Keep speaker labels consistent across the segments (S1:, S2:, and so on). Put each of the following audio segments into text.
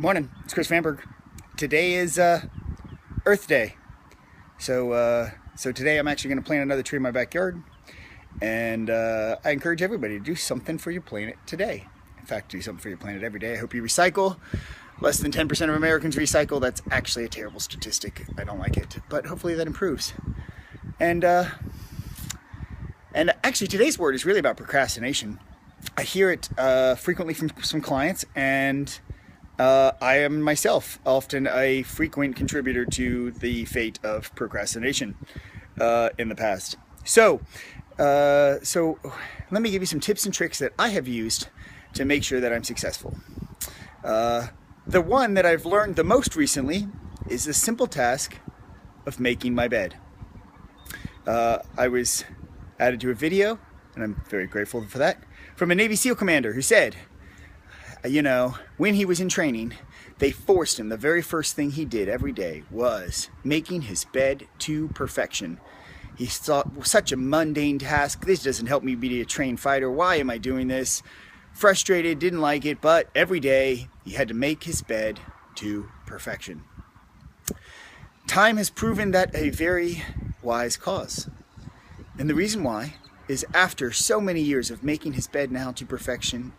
S1: Good morning, it's Chris Vanberg. Today is Earth Day. So today I'm actually going to plant another tree in my backyard. And I encourage everybody to do something for your planet today. In fact, do something for your planet every day. I hope you recycle. Less than 10% of Americans recycle. That's actually a terrible statistic. I don't like it. But hopefully that improves. And actually today's word is really about procrastination. I hear it frequently from some clients, and I am myself often a frequent contributor to the fate of procrastination in the past. So let me give you some tips and tricks that I have used to make sure that I'm successful. The one that I've learned the most recently is the simple task of making my bed. I was added to a video, and I'm very grateful for that, from a Navy SEAL commander who said, you know, when he was in training, they forced him, the very first thing he did every day was making his bed to perfection. He thought, such a mundane task, this doesn't help me be a trained fighter, why am I doing this? Frustrated, didn't like it, but every day he had to make his bed to perfection. Time has proven that a very wise cause. And the reason why is after so many years of making his bed now to perfection,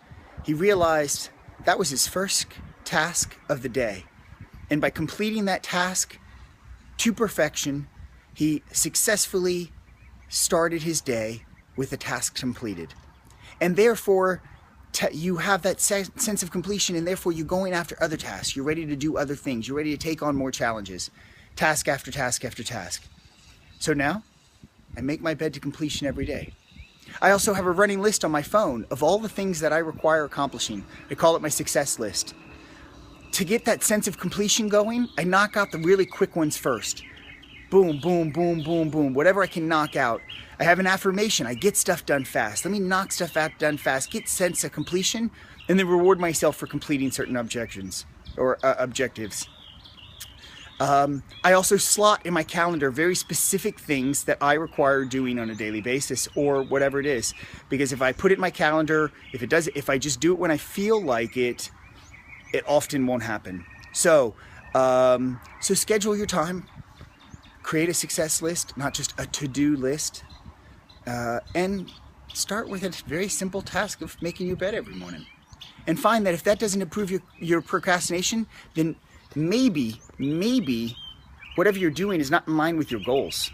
S1: he realized that was his first task of the day. And by completing that task to perfection, he successfully started his day with the task completed. And therefore, you have that sense of completion, and therefore you're going after other tasks. You're ready to do other things. You're ready to take on more challenges, task after task after task. So now, I make my bed to completion every day. I also have a running list on my phone of all the things that I require accomplishing. I call it my success list. To get that sense of completion going, I knock out the really quick ones first. Boom, boom, boom, boom, boom. Whatever I can knock out. I have an affirmation. I get stuff done fast. Let me knock stuff out done fast, get sense of completion, and then reward myself for completing certain objectives. I also slot in my calendar very specific things that I require doing on a daily basis, or whatever it is. Because if I put it in my calendar, if I just do it when I feel like it, it often won't happen. So schedule your time, create a success list, not just a to-do list, and start with a very simple task of making your bed every morning. And find that if that doesn't improve your procrastination, then maybe whatever you're doing is not in line with your goals.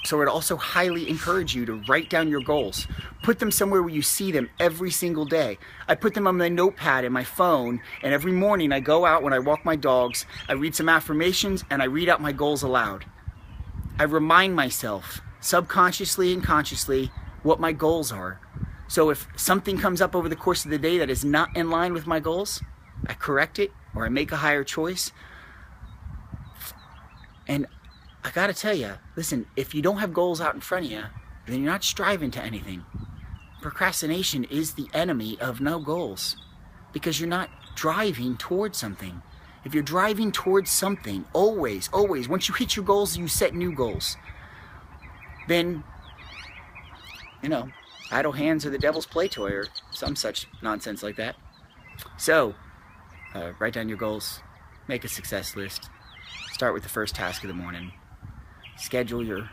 S1: So I'd also highly encourage you to write down your goals. Put them somewhere where you see them every single day. I put them on my notepad in my phone, and every morning I go out when I walk my dogs, I read some affirmations, and I read out my goals aloud. I remind myself, subconsciously and consciously, what my goals are. So if something comes up over the course of the day that is not in line with my goals, I correct it, or I make a higher choice. And I gotta tell you, listen, if you don't have goals out in front of you, then you're not striving to anything. Procrastination is the enemy of no goals, because you're not driving towards something. If you're driving towards something, always, once you hit your goals, you set new goals. Then, you know, idle hands are the devil's play toy, or some such nonsense like that. So, write down your goals, make a success list, start with the first task of the morning, schedule your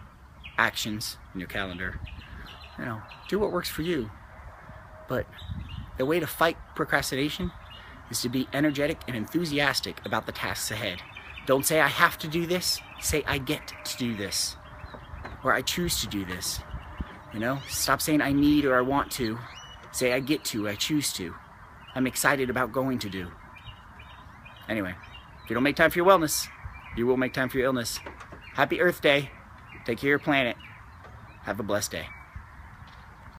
S1: actions in your calendar, you know, do what works for you. But the way to fight procrastination is to be energetic and enthusiastic about the tasks ahead. Don't say I have to do this, say I get to do this, or I choose to do this. You know, stop saying I need or I want to, say I get to, I choose to, I'm excited about going to do. Anyway, if you don't make time for your wellness, you will make time for your illness. Happy Earth Day. Take care of your planet. Have a blessed day.